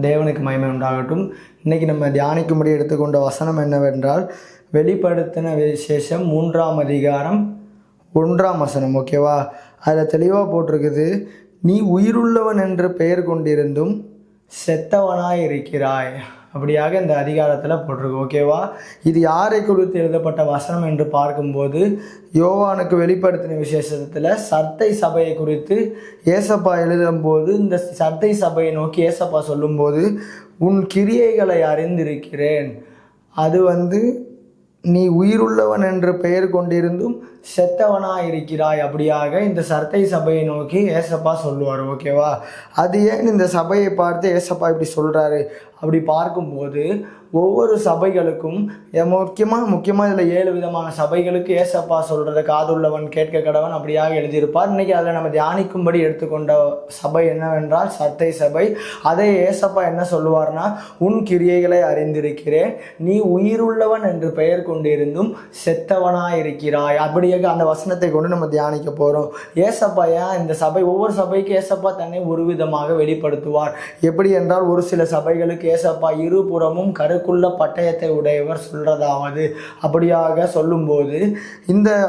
தேவனுக்கு மகிமை உண்டாகட்டும். இன்றைக்கி நம்ம தியானிக்கும்படி எடுத்துக்கொண்ட வசனம் என்னவென்றால், வெளிப்படுத்தின விசேஷம் 3ஆம் அதிகாரம் 1ஆம் வசனம். ஓகேவா? அதில் தெளிவாக போட்டிருக்குது, நீ உயிருள்ளவன் என்று பெயர் கொண்டிருந்தும் செத்தவனாய் இருக்கிறாய். அப்படியாக இந்த அதிகாரத்தில் போட்டிருக்கு. ஓகேவா? இது யாரை குறித்து எழுதப்பட்ட வசனம் என்று பார்க்கும்போது, யோவானுக்கு வெளிப்படுத்தின விசேஷத்தில் சர்தை சபையை குறித்து ஏசப்பா எழுதும்போது, இந்த சர்தை சபையை நோக்கி ஏசப்பா சொல்லும்போது, உன் கிரியைகளை அறிந்திருக்கிறேன், அது நீ உயிருள்ளவன் என்று பெயர் கொண்டிருந்தும் செத்தவனாக இருக்கிறாய். அப்படியாக இந்த சர்தை சபையை நோக்கி ஏசப்பா சொல்லுவார். ஓகேவா? அது ஏன் இந்த சபையை பார்த்து ஏசப்பா இப்படி சொல்கிறாரு அப்படி பார்க்கும்போது, ஒவ்வொரு சபைகளுக்கும் முக்கியமாக இதில் 7 விதமான சபைகளுக்கு ஏசப்பா சொல்கிறத காதுள்ளவன் கேட்க கடவன் அப்படியாக எழுதியிருப்பார். இன்றைக்கி அதில் நம்ம தியானிக்கும்படி எடுத்துக்கொண்ட சபை என்னவென்றால் சர்தை சபை. அதை ஏசப்பா என்ன சொல்லுவார்னா, உன் கிரியைகளை அறிந்திருக்கிறேன், நீ உயிருள்ளவன் என்று பெயர் கொண்டிருந்தும் செத்தவனாக இருக்கிறாய். அப்படியாக அந்த வசனத்தை கொண்டு நம்ம தியானிக்க போகிறோம். ஏசப்பா ஏன் இந்த சபை, ஒவ்வொரு சபைக்கு ஏசப்பா தன்னை ஒரு விதமாக வெளிப்படுத்துவார். எப்படி என்றால், ஒரு சில சபைகளுக்கு ஏசப்பா இருபுறமும் கருக்குள்ள பட்டயத்தை உடையவர் சொல்றதாவது. அப்படியாக சொல்லும்போது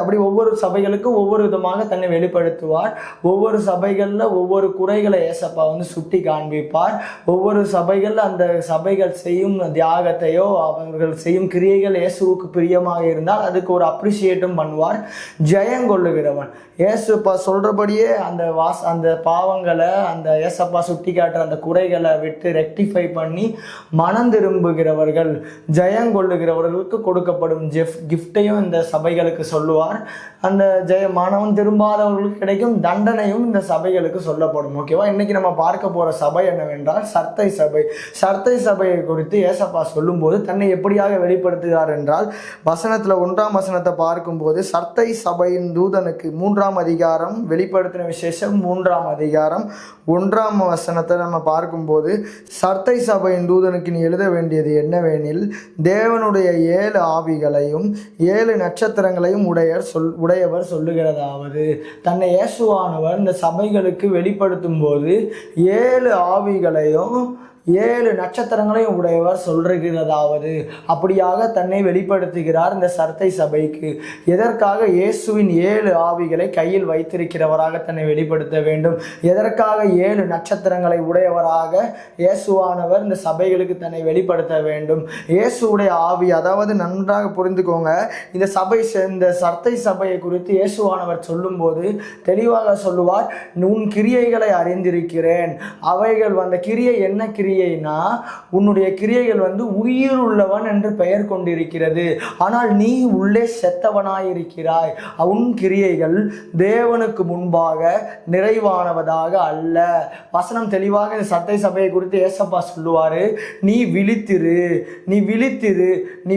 அப்படி ஒவ்வொரு சபைகளுக்கும் ஒவ்வொரு விதமாக தன்னை வெளிப்படுத்துவார். ஒவ்வொரு சபைகளில் ஒவ்வொரு குறைகளை ஏசப்பா சுட்டி காண்பிப்பார். ஒவ்வொரு சபைகளில் அந்த சபைகள் செய்யும் தியாகத்தையோ அவர்கள் செய்யும் கிரியைகள் இயேசுவுக்கு பிரியமாக இருந்தால் அதுக்கு ஒரு அப்ரிஷியேட்டும் பண்ணுவார். ஜெயங்கொள்ளுகிறவன் ஏசப்பா சொல்றபடியே அந்த பாவங்களை அந்த ஏசப்பா சுட்டி காட்டுற அந்த குறைகளை விட்டு ரெக்டிஃபை பண்ணி மனம் திரும்புகிறவர்கள், ஜெயங்கொள்ளுகிறவர்களுக்கு கொடுக்கப்படும் கிஃப்டையும் இந்த சபைகளுக்கு சொல்லுவார். அந்த மனம் திரும்பாதவர்களுக்கு கிடைக்கும் தண்டனையும் இந்த சபைகளுக்கு சொல்லப்படும். ஓகேவா? இன்னைக்கு நம்ம பார்க்க போற சபை என்னவென்றால் சர்தை சபை. சர்தை சபையை குறித்து ஏசப்பா சொல்லும்போது தன்னை எப்படியாக வெளிப்படுத்துகிறார் என்றால், வசனத்துல 1ஆம் வசனத்தை பார்க்கும்போது, சர்தை சபையின் தூதனுக்கு 3ஆம் அதிகாரம், வெளிப்படுத்தின விசேஷம் 3ஆம் அதிகாரம் 1ஆம் வசனத்தை நம்ம பார்க்கும்போது, சர்தை சபையின் தூதனுக்கு நீ எழுத வேண்டியது என்னவெனில், தேவனுடைய 7 ஆவிகளையும் 7 நட்சத்திரங்களையும் உடையவர் சொல்லுகிறதாவது. தன்னை இயேசுவானவர் இந்த சபைகளுக்கு வெளிப்படுத்தும் போது 7 ஆவிகளையும் 7 நட்சத்திரங்களையும் உடையவர் சொல்லுகிறதாவது. அப்படியாக தன்னை வெளிப்படுத்துகிறார் இந்த சர்தை சபைக்கு. எதற்காக? இயேசுவின் 7 ஆவிகளை கையில் வைத்திருக்கிறவராக தன்னை வெளிப்படுத்த வேண்டும். எதற்காக 7 நட்சத்திரங்களை உடையவராக இயேசுவானவர் இந்த சபைகளுக்கு தன்னை வெளிப்படுத்த வேண்டும். இயேசுடைய ஆவி, அதாவது நன்றாக புரிந்துக்கோங்க, இந்த சர்தை சபையை குறித்து இயேசுவானவர் சொல்லும்போது தெளிவாக சொல்லுவார், உன் கிரியைகளை அறிந்திருக்கிறேன். அவைகள் அந்த கிரியை என்ன கிரியைனா, உன்னுடைய கிரியைகள் உயிர் உள்ளவன் என்று பெயர் கொண்டிருக்கிறது, ஆனால் நீ உள்ளே செத்தவனாயிருக்கிறாய். உன் கிரியைகள் தேவனுக்கு முன்பாக நிறைவானவதாக அல்ல. வசனம் தெளிவாக இந்த சர்தை சபையை குறித்து ஏசப்பா சொல்லுவாரு, நீ விழித்திரு, நீ விழித்திரு, நீ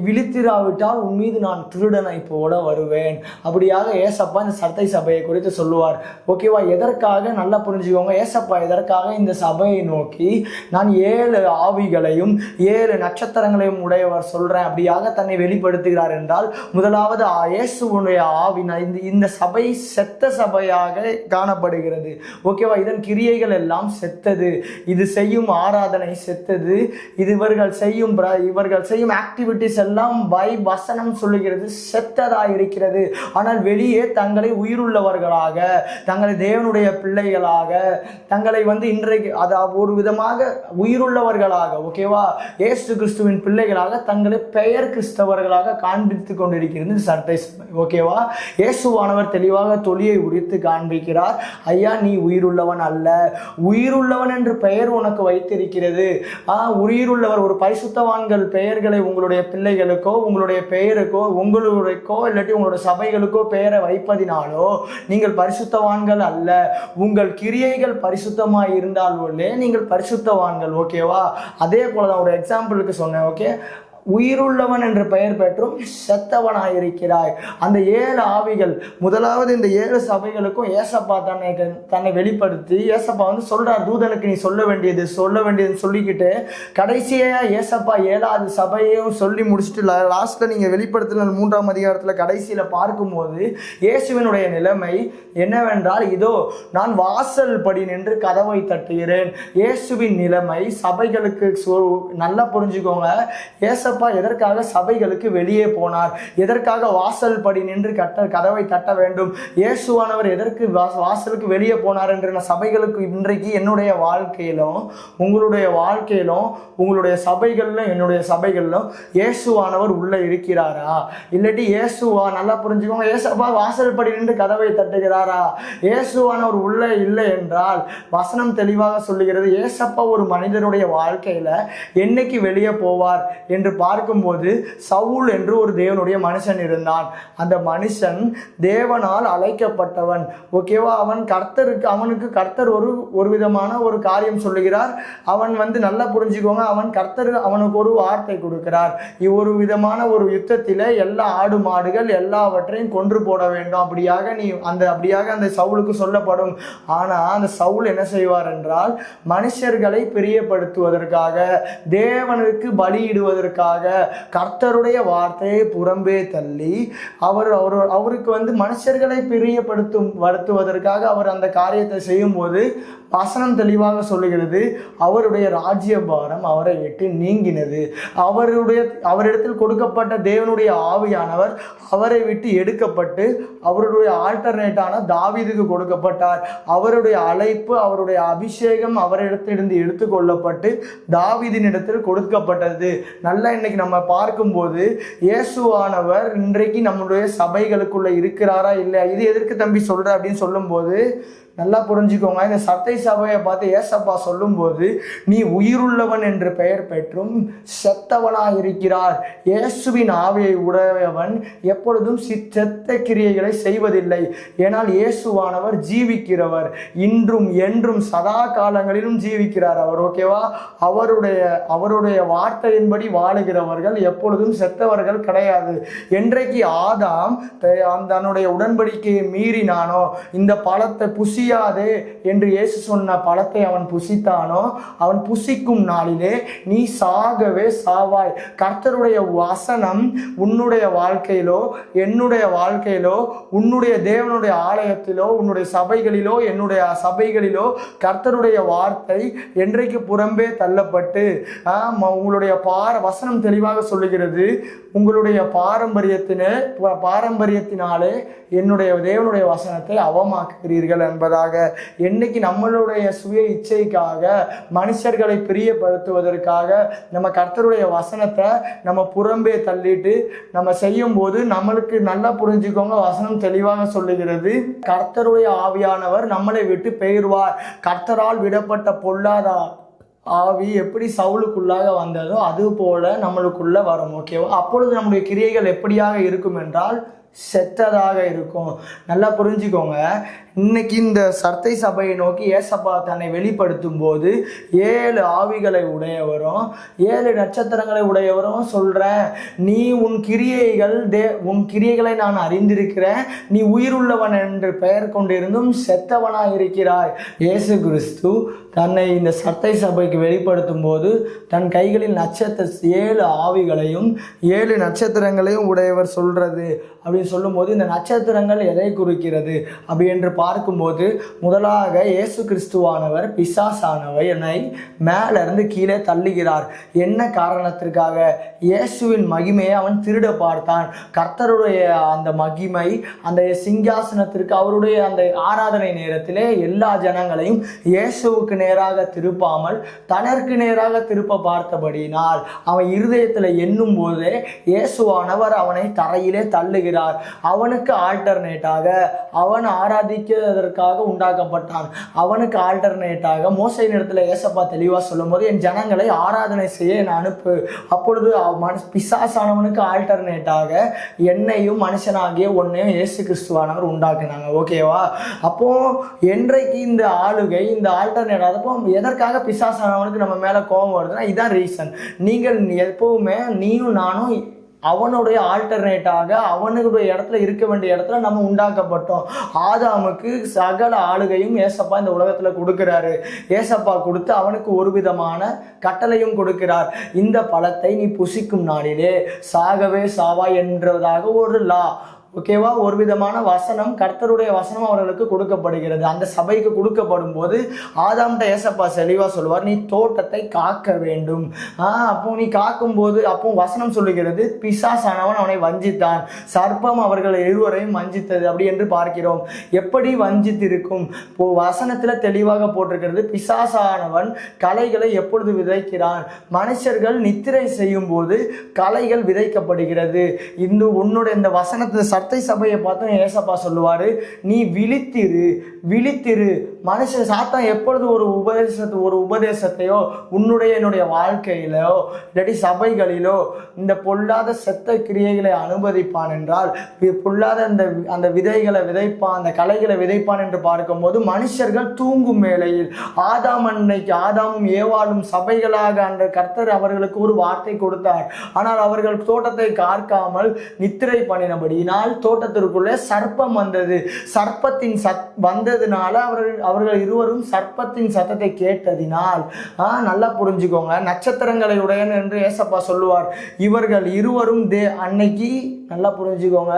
விழித்திராவிட்டால் உன் மீது நான் திருடனை போல வருவேன். அப்படியாக ஏசப்பா இந்த சர்தை சபையை குறித்து சொல்லுவார். ஓகேவா? எதற்காக? நல்லா புரிஞ்சுக்கோங்க. ஏசப்பா எதற்காக இந்த சபையை நோக்கி நான் 7 ஆவிகளையும் 7 நட்சத்திரங்களையும் உடையவர் சொல்றேன் அப்படியாக தன்னை வெளிப்படுத்துகிறார் என்றால், முதலாவது இயேசுவுடைய ஆவி இந்த சபை செத்த சபையாக காணப்படுகிறது. ஓகேவா? இதன் கிரியைகள் எல்லாம் செத்தது. இது செய்யும் ஆராதனை செத்தது. இவர்கள் செய்யும் ஆக்டிவிட்டிஸ் எல்லாம் வசனம் சொல்லுகிறது செத்ததாக இருக்கிறது. ஆனால் வெளியே தங்களை உயிருள்ளவர்களாக, தங்களை தேவனுடைய பிள்ளைகளாக, தங்களை இன்றைக்கு அதாவது ஒரு விதமாக உயிருள்ளவர்களாக, ஓகேவா, இயேசு கிறிஸ்துவின் பிள்ளைகளாக தங்களை பெயர் கிறிஸ்தவர்களாக காண்பித்து கொண்டிருக்கிறது சர்தை சபை. ஓகேவா? இயேசுவானவர் தெளிவாக தொழியை உரித்து காண்பிக்கிறார். ஐயா, நீ உயிருள்ளவன் அல்ல, உயிருள்ளவன் என்று பெயர் உனக்கு வைத்திருக்கிறது. உயிருள்ளவர், ஒரு பரிசுத்தவான்கள் பெயர்களை உங்களுடைய பிள்ளைகளுக்கோ உங்களுடைய பெயருக்கோ உங்களுடையக்கோ இல்லாட்டி உங்களுடைய சபைகளுக்கோ பெயரை வைப்பதினாலோ நீங்கள் பரிசுத்தவான்கள் அல்ல. உங்கள் கிரியைகள் பரிசுத்தமாய் இருந்தால் நீங்கள் பரிசுத்தவான்கள். ஓகேவா? அதே போல தான் ஒரு எக்ஸாம்பிளுக்கு சொன்னேன். ஓகே, உயிருள்ளவன் என்று பெயர் பெற்றும் செத்தவனாயிருக்கிறாய். அந்த 7 ஆவிகள், முதலாவது இந்த 7 சபைகளுக்கும் ஏசப்பா தன்னை வெளிப்படுத்தி ஏசப்பா சொல்றார், தூதனுக்கு நீ சொல்ல வேண்டியதுன்னு சொல்லிக்கிட்டு கடைசியா ஏசப்பா 7வது சபையையும் சொல்லி முடிச்சுட்டு லாஸ்ட்ல நீங்க வெளிப்படுத்தின 3ஆம் அதிகாரத்துல கடைசியில பார்க்கும்போது இயேசுவினுடைய நிலைமை என்னவென்றால், இதோ நான் வாசல் படி நின்று கதவை தட்டுகிறேன். இயேசுவின் நிலைமை சபைகளுக்கு நல்லா புரிஞ்சுக்கோங்க. ஏசப்பா எதற்காக சபைகளுக்கு வெளியே போனார்? எதற்காக வாசல் படி நின்று கதவை தட்ட வேண்டும்? இயேசுவானவர் எதற்கு வாசலுக்கு வெளியே போனார் என்று நான் சபைகளுக்கு இன்றைக்கு என்னுடைய வாழ்க்கையிலும் உங்களுடைய வாழ்க்கையிலும் உங்களுடைய சபைகளிலும் என்னுடைய சபைகளிலும் இயேசுவானவர் உள்ள இருக்கிறாரா? இல்லாட்டி இயேசுவா, நல்லா புரிஞ்சுக்கோங்க, ஏசப்பா வாசல் படி நின்று கதவை தட்டுகிறாரா? இயேசுவானவர் உள்ள இல்லை என்றால் வசனம் தெளிவாக சொல்லுகிறது, ஏசப்பா ஒரு மனிதனுடைய வாழ்க்கையில என்னைக்கு வெளியே போவார் என்று பார்க்கும்போது, சவுல் என்று ஒரு தேவனுடைய மனுஷன் இருந்தான். அந்த மனுஷன் தேவனால் அழைக்கப்பட்டவன். ஓகேவா? அவனுக்கு கர்த்தர் ஒரு விதமான ஒரு காரியம் சொல்லுகிறார். அவன் நல்லா புரிஞ்சுக்கோங்க, அவனுக்கு ஒரு வார்த்தை கொடுக்கிறார். ஒரு விதமான ஒரு யுத்தத்தில எல்லா ஆடு மாடுகள் எல்லாவற்றையும் கொன்று போட வேண்டும், அப்படியாக அந்த சவுலுக்கு சொல்லப்படும். ஆனா அந்த சவுல் என்ன செய்வார் என்றால், மனுஷர்களை பிரியப்படுத்துவதற்காக, தேவனுக்கு பலியிடுவதற்காக கர்த்தருடைய வார்த்தையை புறம்பே தள்ளி அவருக்கு மனுஷர்களை பிரியப்படுத்துவதற்காக அவர் அந்த காரியத்தை செய்யும் போது வசனம் தெளிவாக சொல்லுகிறது, அவருடைய ராஜ்யபாரம் அவரை விட்டு நீங்கினது. அவரிடத்தில் கொடுக்கப்பட்ட தேவனுடைய ஆவியானவர் அவரை விட்டு எடுக்கப்பட்டு அவருடைய ஆல்டர்னேட்டான தாவீதுக்கு கொடுக்கப்பட்டார். அவருடைய அழைப்பு, அவருடைய அபிஷேகம் அவரிடத்திலிருந்து எடுத்துக்கொள்ளப்பட்டு தாவீதின் இடத்தில் கொடுக்கப்பட்டது. நல்லா இன்னைக்கு நம்ம பார்க்கும்போது இயேசுவானவர் இன்றைக்கு நம்முடைய சபைகளுக்குள்ள இருக்கிறாரா இல்லையா? இது எதற்கு தம்பி சொல்ற அப்படின்னு சொல்லும்போது நல்லா புரிஞ்சுக்கோங்க. இந்த சத்தை சபையை பார்த்து ஏசப்பா சொல்லும்போது, நீ உயிருள்ளவன் என்று பெயர் பெற்றும் செத்தவனாய் இருக்கிறார். இயேசுவின் ஆவியை உடையவன் எப்பொழுதும் செத்த கிரியைகளை செய்வதில்லை. ஏனால் இயேசுவானவர் ஜீவிக்கிறவர், இன்றும் என்றும் சதா காலங்களிலும் ஜீவிக்கிறார் அவர். ஓகேவா? அவருடைய வார்த்தையின்படி வாழுகிறவர்கள் எப்பொழுதும் செத்தவர்கள் கிடையாது. என்றைக்கு ஆதாம் தன்னுடைய உடன்படிக்கையை மீறினானோ, இந்த பழத்தை புசியாதே என்று இயேசு சொன்ன பழத்தை அவன் புசித்தானோ, அவன் புசிக்கும் நாளிலே நீ சாகவே சாவாய். கர்த்தருடைய வசனம் உன்னுடைய வாழ்க்கையிலோ என்னுடைய வாழ்க்கையிலோ உன்னுடைய தேவனுடைய ஆலயத்திலோ உன்னுடைய சபைகளிலோ என்னுடைய சபைகளிலோ கர்த்தருடைய வார்த்தை என்றைக்கு புறம்பே தள்ளப்பட்டு உங்களுடைய வசனம் தெளிவாக சொல்லுகிறது, உங்களுடைய பாரம்பரியத்தினாலே என்னுடைய தேவனுடைய வசனத்தை அவமாக்குகிறீர்கள் என்பதாக. என்னைக்கு நம்மளுடைய சுய இச்சைக்காக மனுஷர்களை பிரியப்படுத்துவதற்காக நம்ம கர்த்தருடைய வசனத்தை நம்ம புறம்பே தள்ளிட்டு நம்ம செய்யும் போது, நம்மளுக்கு நல்லா புரிஞ்சுக்கோங்க, வசனம் தெளிவாக சொல்லுகிறது, கர்த்தருடைய ஆவியானவர் நம்மளை விட்டு பெயர்வார். கர்த்தரால் விடப்பட்ட பொல்லாத ஆவி எப்படி சவுலுக்குள்ளாக வந்ததோ அது போல நம்மளுக்குள்ள வரும். ஓகேவா? அப்பொழுது நம்முடைய கிரியைகள் எப்படியாக இருக்கும் என்றால் செத்ததாக இருக்கும். நல்லா புரிஞ்சுக்கோங்க. இன்னைக்கு இந்த சர்த்தை சபையை நோக்கி ஏசப்பா தன்னை வெளிப்படுத்தும் போது 7 ஆவிகளை உடையவரும் 7 நட்சத்திரங்களை உடையவரும் சொல்றேன், நீ உன் கிரியைகளை நான் அறிந்திருக்கிறேன், நீ உயிருள்ளவன் என்று பெயர் கொண்டிருந்தும் செத்தவனாய் இருக்கிறாய். இயேசு கிறிஸ்து தன்னை இந்த சர்த்தை சபைக்கு வெளிப்படுத்தும் போது தன் கைகளில் 7 ஆவிகளையும் 7 நட்சத்திரங்களையும் உடையவர் சொல்றது அப்படின்னு சொல்லும்போது, இந்த நட்சத்திரங்கள் எதை குறிக்கிறது அப்படி என்று பார்க்கும்போது, முதலாக இயேசு கிறிஸ்துவானவர் பிசாசானவை என்னை மேலிருந்து கீழே தள்ளுகிறார். என்ன காரணத்திற்காக? இயேசுவின் மகிமையை அவன் திருட பார்த்தான். கர்த்தருடைய அந்த மகிமை, அந்த சிங்காசனத்திற்கு அவருடைய அந்த ஆராதனை நேரத்திலே எல்லா ஜனங்களையும் இயேசுவுக்கு நேராக திருப்பாமல் தனக்கு நேராக திருப்ப பார்த்தபடினால் அவன் இருதயத்தில் எண்ணும் போதே இயேசுவானவர் அவனை தரையிலே தள்ளுகிறார். கொடுக்கிறார். அவனுக்கு ஆல்டர்னேட்டாக அவன் ஆராதிக்கிறதற்காக உண்டாக்கப்பட்டான். அவனுக்கு ஆல்டர்னேட்டாக மோசையின் இடத்துல ஏசப்பா தெளிவாக சொல்லும் போது, என் ஜனங்களை ஆராதனை செய்ய என் அனுப்பு. அப்பொழுது பிசாசானவனுக்கு ஆல்டர்னேட்டாக என்னையும் மனுஷனாகிய ஒன்னையும் இயேசு கிறிஸ்துவானவர் உண்டாக்குனாங்க. ஓகேவா? அப்போ என்றைக்கு இந்த ஆளுகை, இந்த ஆல்டர்னேட், அப்போ எதற்காக பிசாசானவனுக்கு நம்ம மேல கோபம் வருதுன்னா இதான் ரீசன். நீங்கள் எப்பவுமே நீயும் நானும் அவனுடைய ஆல்டர்னேட்டாக அவனுடைய இடத்துல இருக்க வேண்டிய இடத்துல நம்ம உண்டாக்கப்பட்டோம். ஆதாமுக்கு சகல ஆளுகையும் ஏசப்பா இந்த உலகத்தில் கொடுக்கிறாரு. ஏசப்பா கொடுத்து அவனுக்கு ஒரு விதமான கட்டளையும் கொடுக்கிறார். இந்த பழத்தை நீ புசிக்கும் நாளிலே சாகவே சாவா என்றதாக ஒரு லா. ஓகேவா? ஒரு விதமான வசனம், கர்த்தருடைய வசனம் அவர்களுக்கு கொடுக்கப்படுகிறது. அந்த சபைக்கு கொடுக்கப்படும் போது ஆதாம்கிட்ட ஏசப்பா தெளிவா சொல்லுவார், நீ தோட்டத்தை காக்க வேண்டும். அப்போ நீ காக்கும் போது அப்போ வசனம் சொல்லுகிறது, பிசாசானவன் அவனை வஞ்சித்தான், சர்ப்பம் அவர்கள் இருவரையும் வஞ்சித்தது அப்படி என்று பார்க்கிறோம். எப்படி வஞ்சித்திருக்கும்? இப்போ வசனத்துல தெளிவாக போட்டிருக்கிறது, பிசாசானவன் களைகளை எப்பொழுது விதைக்கிறான்? மனுஷர்கள் நித்திரை செய்யும் போது களைகள் விதைக்கப்படுகிறது. உன்னுடைய இந்த வசனத்தை சர்த்தை சபையை பார்த்தோம் ஏசப்பா சொல்லுவாரு, நீ விழித்திரு. மனுஷன் சாத்தான் எப்பொழுது ஒரு உபதேசத்தையோ என்னுடைய வாழ்க்கையிலோ இல்லாட்டி சபைகளிலோ இந்த பொல்லாத செத்த கிரியைகளை அனுமதிப்பான் என்றால், பொல்லாத அந்த விதைகளை விதைப்பான், அந்த களைகளை விதைப்பான் என்று பார்க்கும்போது மனுஷர்கள் தூங்கும் வேளையில் ஆதாமும் ஏவாளும் சபைகளாக அந்த கர்த்தர் அவர்களுக்கு ஒரு வார்த்தை கொடுத்தார். ஆனால் அவர்கள் தோட்டத்தை காக்காமல் நித்திரை பண்ணினபடியினால் தோட்டத்திற்குள்ளே சர்ப்பம் வந்தது. சர்ப்பத்தின் வந்ததுனால அவர்கள் இருவரும் சர்ப்பத்தின் சத்தத்தை கேட்டதினால், நல்லா புரிஞ்சுக்கோங்க, நட்சத்திரங்களை உடையன் என்று ஏசப்பா சொல்லுவார். இவர்கள் இருவரும் அன்னைக்கு நல்லா புரிஞ்சுக்கோங்க,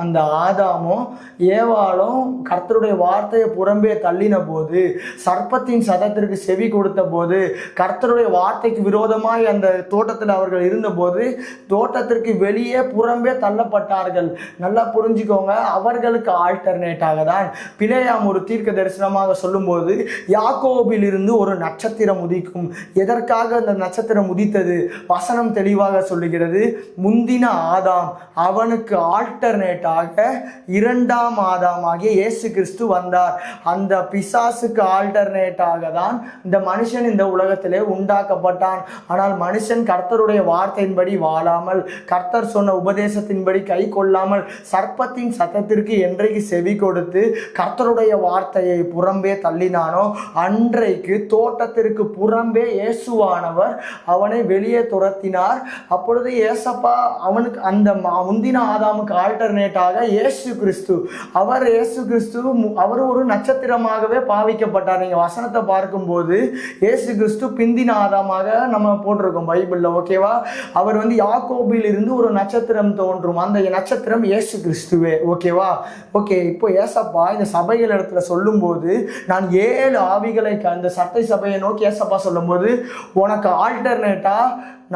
அந்த ஆதாமும் ஏவாளும் கர்த்தருடைய வார்த்தையை புறம்பே தள்ளின போது, சர்ப்பத்தின் சதத்திற்கு செவி கொடுத்த போது, கர்த்தருடைய வார்த்தைக்கு விரோதமாய் அந்த தோட்டத்தில் அவர்கள் இருந்தபோது தோட்டத்திற்கு வெளியே புறம்பே தள்ளப்பட்டார்கள். நல்லா புரிஞ்சுக்கோங்க, அவர்களுக்கு ஆல்டர்னேட்டாக தான் பிலேயாம் ஒரு தீர்க்க தரிசனமாக சொல்லும்போது, யாக்கோபில் இருந்து ஒரு நட்சத்திரம் உதிக்கும். எதற்காக அந்த நட்சத்திரம் உதித்தது? வசனம் தெளிவாக சொல்லுகிறது, முந்தின ஆதாம் அவனுக்கு ஆல்டர்னேட்டாக இரண்டாம் ஆதாமாகிய இயேசு கிறிஸ்து வந்தார். அந்த பிசாசுக்கு ஆல்டர்னேட்டாக தான் இந்த மனுஷன் இந்த உலகத்திலே உண்டாக்கப்பட்டான். ஆனால் மனுஷன் கர்த்தருடைய வார்த்தையின்படி வாழாமல், கர்த்தர் சொன்ன உபதேசத்தின்படி கை கொள்ளாமல், சர்ப்பத்தின் சத்தத்திற்கு என்றைக்கு செவி கொடுத்து கர்த்தருடைய வார்த்தையை புறம்பே தள்ளினானோ அன்றைக்கு தோட்டத்திற்கு புறம்பே இயேசுவானவர் அவனை வெளியே துரத்தினார். அப்பொழுது ஏசப்பா அவனுக்கு அந்த முந்தின ஆதாமுக்கு ஆல்டர்னேட்டாக இயேசு கிறிஸ்து, அவர் ஒரு நட்சத்திரமாகவே பாவிக்கப்பட்டார். நீங்க வசனத்தை பார்க்கும்போது இயேசு கிறிஸ்து பிந்தின ஆதாமாக நம்ம போட்டிருக்கோம் பைபிள்ல. ஓகேவா? அவர் யாக்கோபில் இருந்து ஒரு நட்சத்திரம் தோன்றும். அந்த நட்சத்திரம் இயேசு கிறிஸ்துவே. ஓகேவா? ஓகே. இப்போ ஏசப்பா இந்த சபைகள் இடத்துல சொல்லும் போது, நான் 7 ஆவிகளை அந்த சட்டை சபையை நோக்கி ஏசப்பா சொல்லும் போது, உனக்கு ஆல்டர்னேட்டா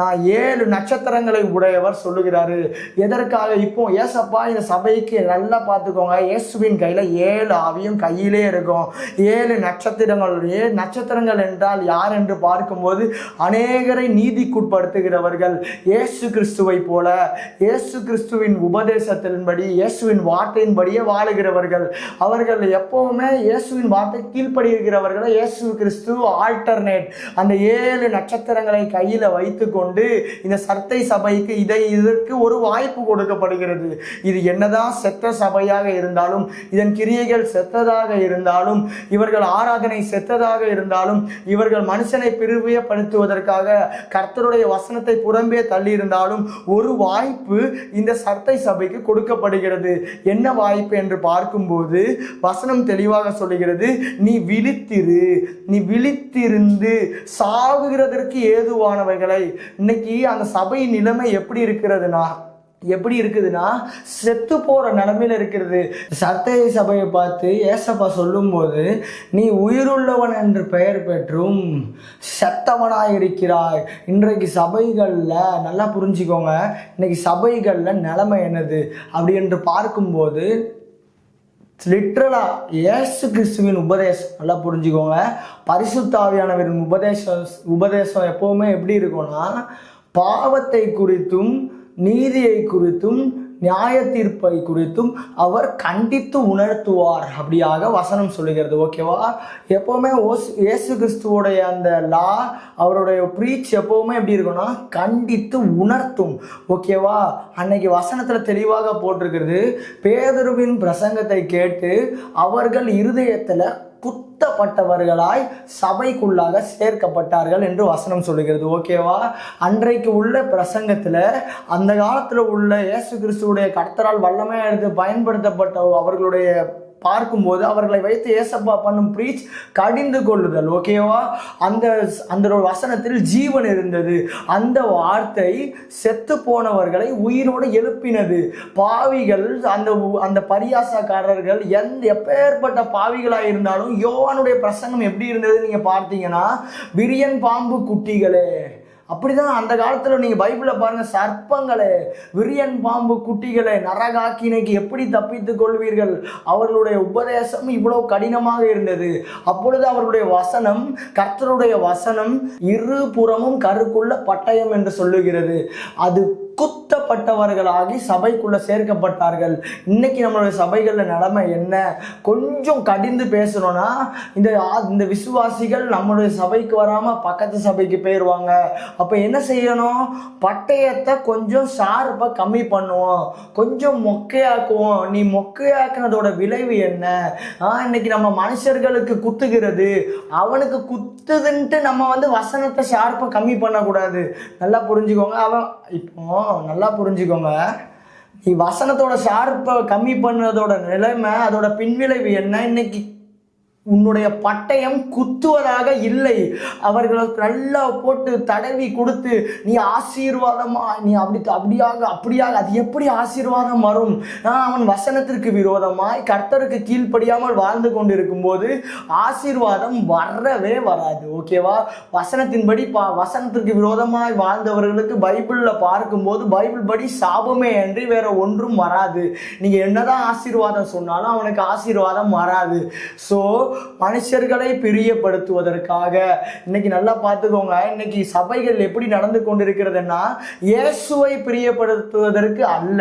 நான் 7 நட்சத்திரங்களை உடையவர் சொல்லுகிறாரு. எதற்காக? இப்போ ஏசப்பா இந்த சபைக்கு நல்லா பார்த்துக்கோங்க, இயேசுவின் கையில் 7 ஆவியும் கையிலே இருக்கும். 7 நட்சத்திரங்கள். 7 நட்சத்திரங்கள் என்றால் யார் என்று பார்க்கும்போது, அநேகரை நீதிக்குட்படுத்துகிறவர்கள். இயேசு கிறிஸ்துவை போல இயேசு கிறிஸ்துவின் உபதேசத்தின்படி, இயேசுவின் வார்த்தையின்படியே வாழுகிறவர்கள். அவர்கள் எப்பவுமே இயேசுவின் வார்த்தை கீழ்ப்படுகிறவர்களை இயேசு கிறிஸ்து ஆல்டர்னேட் அந்த 7 நட்சத்திரங்களை கையில் வைத்து கொண்டு இந்த சர்த்தை சபைக்கு இதற்கு ஒரு வாய்ப்பு கொடுக்கப்படுகிறது. இது என்னதான் செத்த சபையாக இருந்தாலும், இதன் கிரியைகள் செத்ததாக இருந்தாலும், இவர்கள் ஆராதனை செத்ததாக இருந்தாலும், இவர்கள் மனுஷனை பிரிவியப்படுத்துவதற்காக கர்த்தருடைய வசனத்தை புறம்பே தள்ளி இருந்தாலும் ஒரு வாய்ப்பு இந்த சர்த்தை சபைக்கு கொடுக்கப்படுகிறது. என்ன வாய்ப்பு என்று பார்க்கும்போது வசனம் தெளிவாக சொல்லுகிறது, நீ விழித்திருந்து சாகுகிறதற்கு ஏதுவானவைகளை. இன்னைக்கு அந்த சபை நிலைமை எப்படி இருக்குதுன்னா செத்து போற நிலைமையில இருக்கிறது. சர்த்தை சபையை பார்த்து ஏசப்பா சொல்லும் போது, நீ உயிருள்ளவன் என்று பெயர் பெற்றும் செத்தவனாய் இருக்கிறாய். இன்றைக்கு சபைகள்ல நல்லா புரிஞ்சுக்கோங்க, இன்னைக்கு சபைகள்ல நிலைமை என்னது அப்படி என்று பார்க்கும்போது, லிட்ரலா இயேசு கிறிஸ்துவின் உபதேசம் நல்லா புரிஞ்சுக்கோங்க, பரிசுத்த ஆவியானவரின் உபதேசம் எப்பவுமே எப்படி இருக்கும்னா, பாவத்தை குறித்தும் நீதியை குறித்தும் நியாய தீர்ப்பை குறித்தும் அவர் கண்டித்து உணர்த்துவார் அப்படியாக வசனம் சொல்லுகிறது. ஓகேவா? எப்போவுமே இயேசு கிறிஸ்துவோடைய அந்த லா, அவருடைய ப்ரீச் எப்போவுமே எப்படி இருக்குன்னா கண்டித்து உணர்த்தும். ஓகேவா? அன்னைக்கு வசனத்தில் தெளிவாக போட்டிருக்கிறது, பேதுருவின் பிரசங்கத்தை கேட்டு அவர்கள் இருதயத்தில் குத்தப்பட்டவர்களாய் சபைக்குள்ளாக சேர்க்கப்பட்டார்கள் என்று வசனம் சொல்லுகிறது. ஓகேவா? அன்றைக்கு உள்ள பிரசங்கத்தில் அந்த காலத்தில் உள்ள இயேசு கிறிஸ்துவுடைய கர்த்தரால் வல்லமையாக எடுத்து பயன்படுத்தப்பட்ட அவர்களுடைய பார்க்கும்போது அவர்களை வைத்து ஏசப்பா பண்ணும் ப்ரீச் கடிந்து கொள்ளுதல். ஓகேவா? அந்த வசனத்தில் ஜீவன் இருந்தது. அந்த வார்த்தை செத்து போனவர்களை உயிரோடு எழுப்பினது. பாவிகள், அந்த பரியாசக்காரர்கள் எப்பேற்பட்ட பாவிகளாக இருந்தாலும் யோவானுடைய பிரசங்கம் எப்படி இருந்தது நீங்க பார்த்தீங்கன்னா, விரியன் பாம்பு குட்டிகளே, அப்படிதான் அந்த காலத்தில் நீங்கள் பைபிளை பாருங்கள், சர்ப்பங்களே, விரியன் பாம்பு குட்டிகளை, நரகாக்கினைக்கு எப்படி தப்பித்துக் கொள்வீர்கள்? அவர்களுடைய உபதேசம் இவ்வளவு கடினமாக இருந்தது. அப்பொழுது அவருடைய வசனம், கர்த்தருடைய வசனம் இரு புறமும் கருக்குள்ள பட்டயம் என்று சொல்லுகிறது. அது குத்தப்பட்டவர்களாகி சபைக்குள்ள சேர்க்கப்பட்டார்கள். இன்னைக்கு நம்மளுடைய சபைகளில் நிலைமை என்ன? கொஞ்சம் கடிந்து பேசணும்னா இந்த விசுவாசிகள் நம்மளுடைய சபைக்கு வராம பக்கத்து சபைக்கு போயிடுவாங்க. அப்ப என்ன செய்யணும்? பட்டயத்தை கொஞ்சம் ஷார்ப்பா கம்மி பண்ணுவோம், கொஞ்சம் மொக்கையாக்குவோம். நீ மொக்கையாக்குனதோட விளைவு என்ன? இன்னைக்கு நம்ம மனுஷர்களுக்கு குத்துகிறது, அவனுக்கு குத்துதுன்ட்டு நம்ம வசனத்தை ஷார்ப்பா கம்மி பண்ணக்கூடாது. நல்லா புரிஞ்சுக்கோங்க. அவன் இப்போ நல்லா புரிஞ்சுக்கோங்க, நீ வசனத்தோட ஷார்ப்பை கம்மி பண்ணதோட நிலைமை, அதோட பின்விளைவு என்ன? இன்னைக்கு உன்னுடைய பட்டயம் குத்துவதாக இல்லை. அவர்களை நல்லா போட்டு தடவி கொடுத்து நீ ஆசீர்வாதமா, நீ அப்படியாக அது எப்படி ஆசீர்வாதம் வரும்? அவன் வசனத்திற்கு விரோதமாய் கர்த்தருக்கு கீழ்ப்படியாமல் வாழ்ந்து கொண்டிருக்கும் போது ஆசீர்வாதம் வரவே வராது. ஓகேவா? வசனத்தின்படி வசனத்திற்கு விரோதமாய் வாழ்ந்தவர்களுக்கு பைபிளில் பார்க்கும்போது பைபிள் படி சாபமே அன்றி வேற ஒன்றும் வராது. நீங்க என்னதான் ஆசீர்வாதம் சொன்னாலும் அவனுக்கு ஆசீர்வாதம் வராது. ஸோ மனுஷர்களை பிரியப்படுத்துவதற்காக இன்னைக்கு நல்லா பார்த்துக்கோங்க, இன்னைக்கு சபைகள் எப்படி நடந்து கொண்டிருக்கிறதுனா, இயேசுவை பிரியப்படுத்துவதற்கு அல்ல,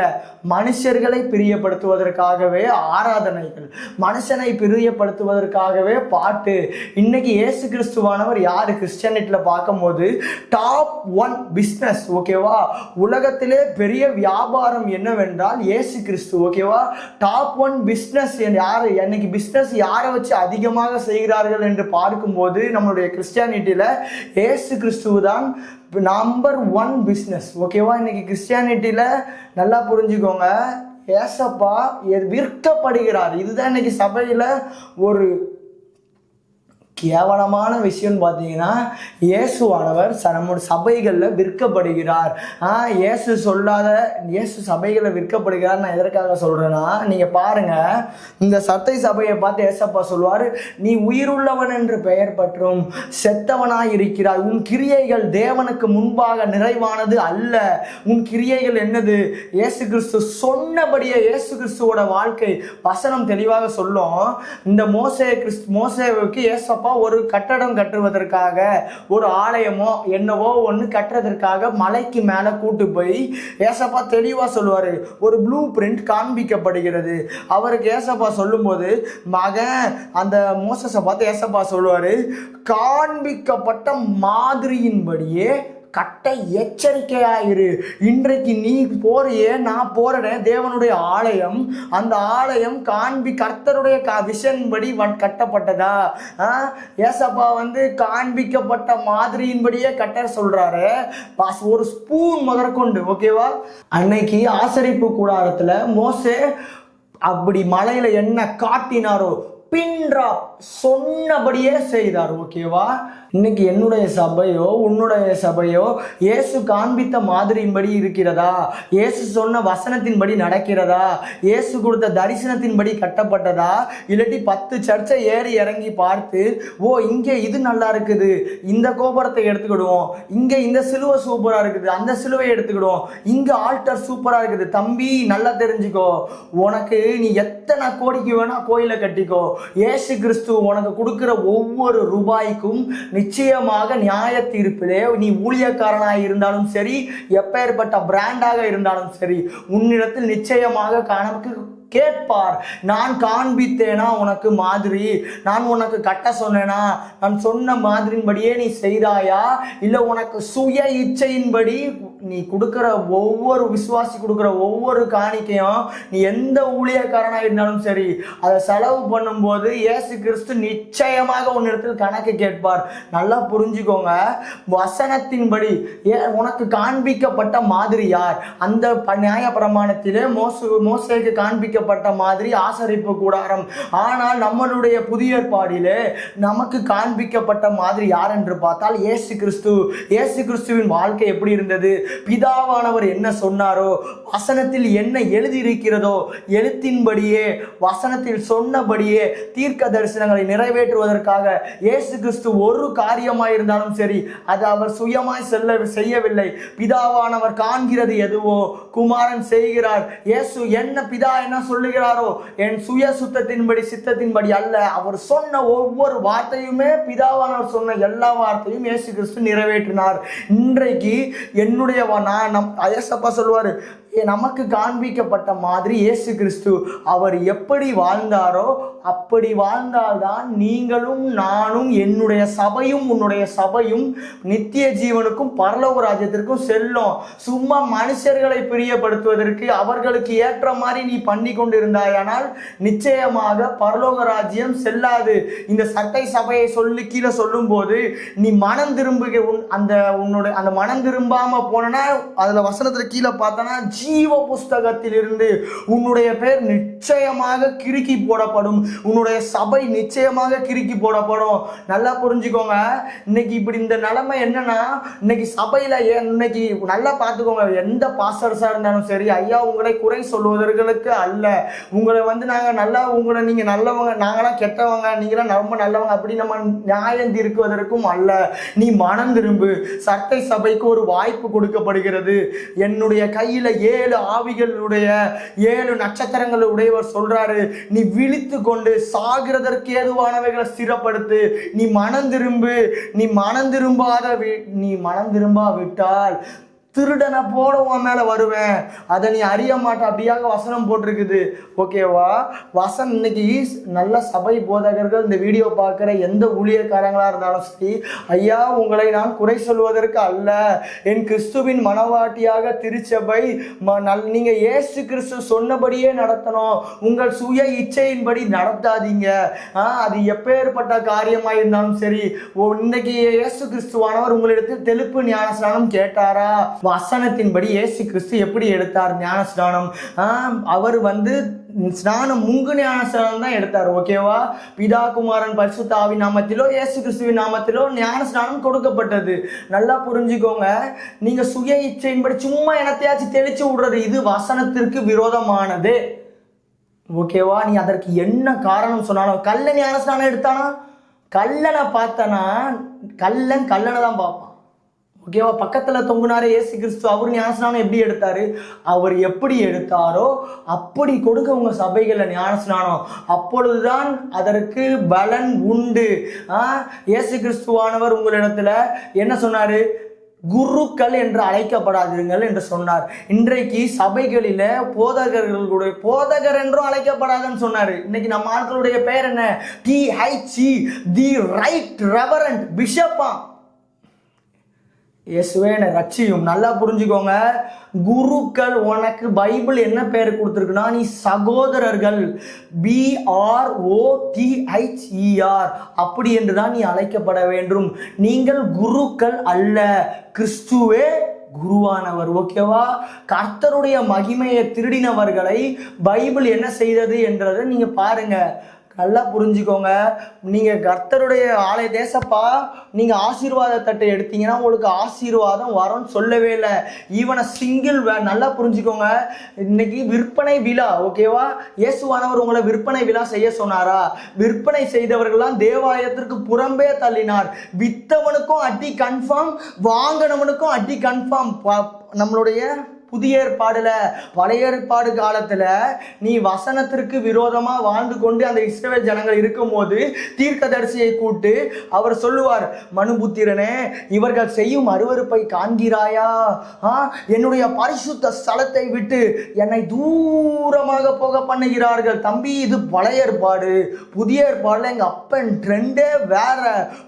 மனுஷர்களை பிரியப்படுத்துவதற்காகவே ஆராதனைகள், மனுஷனை பிரியப்படுத்துவதற்காகவே பாட்டு. இன்னைக்கு இயேசு கிறிஸ்துவானவர் யாரு? கிறிஸ்டியானிட்டியில் பார்க்கும்போது டாப் 1 பிஸ்னஸ். ஓகேவா? உலகத்திலே பெரிய வியாபாரம் என்னவென்றால் இயேசு கிறிஸ்து. ஓகேவா? டாப் 1 பிஸ்னஸ் யாரு? இன்னைக்கு பிஸ்னஸ் யாரை வச்சு அதிகமாக செய்கிறார்கள் என்று பார்க்கும்போது நம்மளுடைய கிறிஸ்டியானிட்டியில இயேசு கிறிஸ்துவ தான் நம்பர் 1 பிஸ்னஸ். ஓகேவா? இன்னைக்கு கிறிஸ்டியானிட்டியில நல்லா புரிஞ்சுக்கோங்க, ஏசப்பா விற்கப்படுகிறார். இதுதான் இன்னைக்கு சபையில ஒரு கேவலமான விஷயம்னு பார்த்தீங்கன்னா, இயேசுவானவர் நம்முடைய சபைகளில் விற்கப்படுகிறார். இயேசு சபைகளில் விற்கப்படுகிறார். நான் எதற்காக சொல்கிறேன்னா, நீங்கள் பாருங்கள், இந்த சத்தை சபையை பார்த்து ஏசப்பா சொல்வார், நீ உயிருள்ளவன் என்று பெயர் பற்றும் செத்தவனாய் இருக்கிறாய், உன் கிரியைகள் தேவனுக்கு முன்பாக நிறைவானது அல்ல. உன் கிரியைகள் என்னது? இயேசு கிறிஸ்து சொன்னபடியே இயேசு கிறிஸ்துவோட வாழ்க்கை வசனம் தெளிவாக சொல்லும். இந்த மோசேவுக்கு ஏசப்பா ஒரு கட்டடம் கட்டுவதற்காக, ஒரு ஆலயமோ என்னவோ ஒன்று கட்டுறதற்காக மலைக்கு மேலே கூட்டு போய் ஏசப்பா தெளிவாக சொல்லுவார். ஒரு ப்ளூ பிரிண்ட் காண்பிக்கப்படுகிறது. அவருக்கு ஏசப்பா சொல்லும்போது மகன் அந்த மோசஸை பார்த்து ஏசப்பா சொல்லுவார், காண்பிக்கப்பட்ட மாதிரியின்படியே கட்டை எச்சரிக்கையாயிரு. இன்றைக்கு நீ போறியே, நான் போறேன் தேவனுடைய ஆலயம், அந்த ஆலயம் கர்த்தருடைய விஷன் படி கட்டப்பட்டதா? ஏசப்பா காண்பிக்கப்பட்ட மாதிரியின்படியே கட்ட சொல்றாரு. ஒரு ஸ்பூன் முதற்கொண்டு. ஓகேவா? அன்னைக்கு ஆசரிப்பு கூடாரத்துல மோசே அப்படி மலையில என்ன காட்டினாரோ பின்ட்ராப் சொன்னபடியே செய்தார். ஓகேவா? இன்னைக்கு என்னுடைய சபையோ உன்னுடைய சபையோ இயேசு காண்பித்த மாதிரியின்படி இருக்கிறதா? இயேசு சொன்ன வசனத்தின்படி நடக்கிறதா? இயேசு கொடுத்த தரிசனத்தின்படி கட்டப்பட்டதா? இல்லாட்டி 10 சர்ச்சை ஏறி இறங்கி பார்த்து, ஓ இங்கே இது நல்லா இருக்குது, இந்த கோபுரத்தை எடுத்துக்கிடுவோம், இங்கே இந்த சிலுவை சூப்பராக இருக்குது, அந்த சிலுவையை எடுத்துக்கிடுவோம், இங்கே ஆல்டர் சூப்பராக இருக்குது. தம்பி நல்லா தெரிஞ்சுக்கோ, உனக்கு நீ எத்தனை கோடிக்கு வேணா கோயிலை கட்டிக்கோ, இயேசு கிறிஸ்து கிறிஸ்து உனக்கு கொடுக்கிற ஒவ்வொரு ரூபாய்க்கும் நிச்சயமாக நியாய தீர்ப்பிலே நீ ஊழியக்காரனாக இருந்தாலும் சரி, எப்பேற்பட்ட பிராண்டாக இருந்தாலும் சரி, உன்னிடத்தில் நிச்சயமாக கணக்கு கேட்பார். நான் காண்பித்தேனா உனக்கு மாதிரி, நான் உனக்கு கட்ட சொன்னேனா, நான் சொன்ன மாதிரின்படியே நீ செய்தாயா, இல்லை உனக்கு சுய இச்சையின்படி நீ கொடுக்குற ஒவ்வொரு விசுவாசி கொடுக்குற ஒவ்வொரு காணிக்கையும், நீ எந்த ஊழியக்காரனாக இருந்தாலும் சரி, அதை செலவு பண்ணும்போது இயேசு கிறிஸ்து நிச்சயமாக உன்னிடத்தில் கணக்கு கேட்பார். நல்லா புரிஞ்சுக்கோங்க. வசனத்தின்படி உனக்கு காண்பிக்கப்பட்ட மாதிரி யார்? அந்த நியாய பிரமாணத்திலே மோசேக்கு காண்பிக்கப்பட்ட மாதிரி ஆசரிப்பு கூடாரம். ஆனால் நம்மளுடைய புதிய ஏற்பாடிலே நமக்கு காண்பிக்கப்பட்ட மாதிரி யார் என்று பார்த்தால் இயேசு கிறிஸ்து. இயேசு கிறிஸ்துவின் வாழ்க்கை எப்படி இருந்தது? பிதாவானவர் என்ன சொன்னாரோ, வசனத்தில் என்ன எழுதியிருக்கிறதோ, எழுத்தின்படியே வசனத்தில் சொன்னபடியே தீர்க்க தரிசனங்களை நிறைவேற்றுவதற்காக இயேசு கிறிஸ்து ஒரு காரியமாய் இருந்தாலும் சரி, அது அவர் சுயமாய் செய்யவில்லை. பிதாவானவர் காண்கிறது எதுவோ குமாரன் செய்கிறார். இயேசு என்ன பிதா என்ன சொல்லுகிறாரோ, என் சுய சுத்தத்தின்படி சித்தத்தின்படி அல்ல, அவர் சொன்ன ஒவ்வொரு வார்த்தையுமே, பிதாவானவர் சொன்ன எல்லா வார்த்தையும் இயேசு கிறிஸ்து நிறைவேற்றினார். இன்றைக்கு என்னுடைய ஐயப்பா சொல்லுவாரு, நமக்கு காண்பிக்கப்பட்ட மாதிரி இயேசு கிறிஸ்து அவர் எப்படி வாழ்ந்தாரோ அப்படி வாழ்ந்தால்தான் நீங்களும் நானும் என்னுடைய சபையும் உன்னுடைய சபையும் நித்திய ஜீவனுக்கும் பரலோக ராஜ்யத்திற்கும் செல்லும். சும்மா மனுஷர்களை பிரியப்படுத்துவதற்கு அவர்களுக்கு ஏற்ற மாதிரி நீ பண்ணி கொண்டு இருந்தாயானால் நிச்சயமாக பரலோக ராஜ்யம் செல்லாது. இந்த சட்டை சபையை சொல்லி கீழே சொல்லும் போது நீ மனம் திரும்புக, அந்த மனம் திரும்பாம போனா அதுல வசனத்துல கீழே பார்த்தனா ஜீவ புஸ்தகத்தில் இருந்து உன்னுடைய பேர் நிச்சயமாக கிறுக்கி போடப்படும். உன்னுடைய சபை நிச்சயமாக கிறுக்கி போடப்படும். நல்லா புரிஞ்சுக்கோங்க. இன்னைக்கு இப்படி இந்த நிலைமை என்னன்னா, இன்னைக்கு சபையில இன்னைக்கு நல்லா பார்த்துக்கோங்க. எந்த பாஸ்டர்ஸா இருந்தாலும் சரி, ஐயா உங்களை குறை சொல்வதற்கு அல்ல, உங்களை நாங்க நல்லா, உங்களை நீங்க நல்லவங்க, நாங்களாம் கெட்டவங்க, நீங்களாம் ரொம்ப நல்லவங்க அப்படி நம்ம நியாயம் தீர்க்குவதற்கும் அல்ல. நீ மனம் திரும்பு. சட்டை சபைக்கு ஒரு வாய்ப்பு கொடுக்கப்படுகிறது. என்னுடைய கையில 7 ஆவிகளுடைய 7 நட்சத்திரங்கள் உடையவர் சொல்றாரு, நீ விழித்து கொண்டு சாகிறதற்கு ஏதுவானவைகளை ஸ்திரப்படுத்து. நீ மனம் திரும்பு. நீ மனம் திரும்பாவிட்டால் திருடனை போட உன் மேலே வருவேன், அதை நீ அறிய மாட்ட. அப்படியாக வசனம் போட்டிருக்குது. ஓகேவா? வசனம் இன்னைக்கு நல்ல சபை போதகர்கள் இந்த வீடியோ பார்க்குற எந்த ஊழியக்காரங்களாக இருந்தாலும் சரி, ஐயா உங்களை நான் குறை சொல்வதற்கு அல்ல, என் கிறிஸ்துவின் மனவாட்டியாக திருச்சபை நீங்கள் இயேசு கிறிஸ்து சொன்னபடியே நடத்தணும். உங்கள் சுய இச்சையின்படி நடத்தாதீங்க. அது எப்பேற்பட்ட காரியமாக இருந்தாலும் சரி. இன்னைக்கு இயேசு கிறிஸ்துவானவர் உங்களிடத்தில் தெளிப்பு ஞானஸ்நானம் கேட்டாரா? வசனத்தின்படி இயேசு கிறிஸ்து எப்படி எடுத்தார் ஞானஸ்நானம்? அவர் ஸ்நானம் முங்கு ஞானஸ்நானம் தான் எடுத்தார். ஓகேவா? பிதா குமாரன் பரிசுத்த ஆவி நாமத்திலோ இயேசு கிறிஸ்துவின் நாமத்திலோ ஞானஸ்நானம் கொடுக்கப்பட்டது. நல்லா புரிஞ்சுக்கோங்க. நீங்க சுய இச்சையின்படி சும்மா எனத்தையாச்சும் தெளிச்சு விடுறது இது வசனத்திற்கு விரோதமானது. ஓகேவா? நீ அதற்கு என்ன காரணம் சொன்னாலும், கள்ள ஞானஸ்நானம் எடுத்தானா, கல்லனை பார்த்தனா கல்லனை தான் பார்ப்பான். ஓகேவா? பக்கத்தில் தொங்குனாரே இயேசு கிறிஸ்து, அவர் ஞானஸ்நானம் எப்படி எடுத்தாரு? அவர் எப்படி எடுத்தாரோ அப்படி கொடுங்க உங்க சபைகளில் ஞானஸ்நானம். அப்பொழுதுதான் அதற்கு பலன் உண்டு. இயேசு கிறிஸ்துவானவர் உங்களிடத்துல என்ன சொன்னாரு? குருக்கள் என்று அழைக்கப்படாதீர்கள் என்று சொன்னார். இன்றைக்கு சபைகளில போதகர்களுடைய போதகர் என்றும் அழைக்கப்படாதுன்னு சொன்னாரு. இன்னைக்கு நம்ம ஆட்களுடைய பெயர் என்ன? THC, தி ரைட் ரெவரண்ட் பிஷப்பா. இயேசுவே என்னை ரட்சியும். நல்லா புரிஞ்சுக்கோங்க. குருக்கள் உனக்கு பைபிள் என்ன பேர் கொடுத்துருக்குன்னா, நீ சகோதரர்கள், BROTHER அப்படி என்றுதான் நீ அழைக்கப்பட வேண்டும். நீங்கள் குருக்கள் அல்ல, கிறிஸ்துவே குருவானவர். ஓகேவா? கர்த்தருடைய மகிமையை திருடினவர்களை பைபிள் என்ன செய்தது என்றதை நீங்க பாருங்க. நல்லா புரிஞ்சுக்கோங்க. நீங்க கர்த்தருடைய ஆலய தேசப்பா, நீங்க ஆசீர்வாத தட்டை எடுத்தீங்கன்னா உங்களுக்கு ஆசீர்வாதம் வரும்னு சொல்லவே இல்லை. ஈவன சிங்கிள் நல்லா புரிஞ்சுக்கோங்க. இன்னைக்கு விற்பனை விழா. ஓகேவா? இயேசுவானவர் உங்களை விற்பனை விழா செய்ய சொன்னாரா? விற்பனை செய்தவர்கள்லாம் தேவாலயத்திற்கு புறம்பே தள்ளினார். வித்தவனுக்கும் அடி கன்ஃபார்ம், வாங்கினவனுக்கும் அடி கன்ஃபார்ம். நம்மளுடைய புதிய ஏற்பாடுல. பழைய ஏற்பாடு காலத்துல நீ வசனத்திற்கு விரோதமா வாழ்ந்து கொண்டு அந்த இஸ்ரவேல் ஜனங்கள் இருக்கும் போது தீர்க்கதரிசியை கூட்டு அவர் சொல்லுவார், மனுபுத்திரனே, இவர்கள் செய்யும் அருவருப்பை காண்கிறாயா? என்னுடைய பரிசுத்த ஸ்தலத்தை விட்டு என்னை தூரமாக போக பண்ணுகிறார்கள். தம்பி, இது பழைய ஏற்பாடு. புதிய ஏற்பாடுல எங்க அப்பன் ட்ரெண்டே வேற.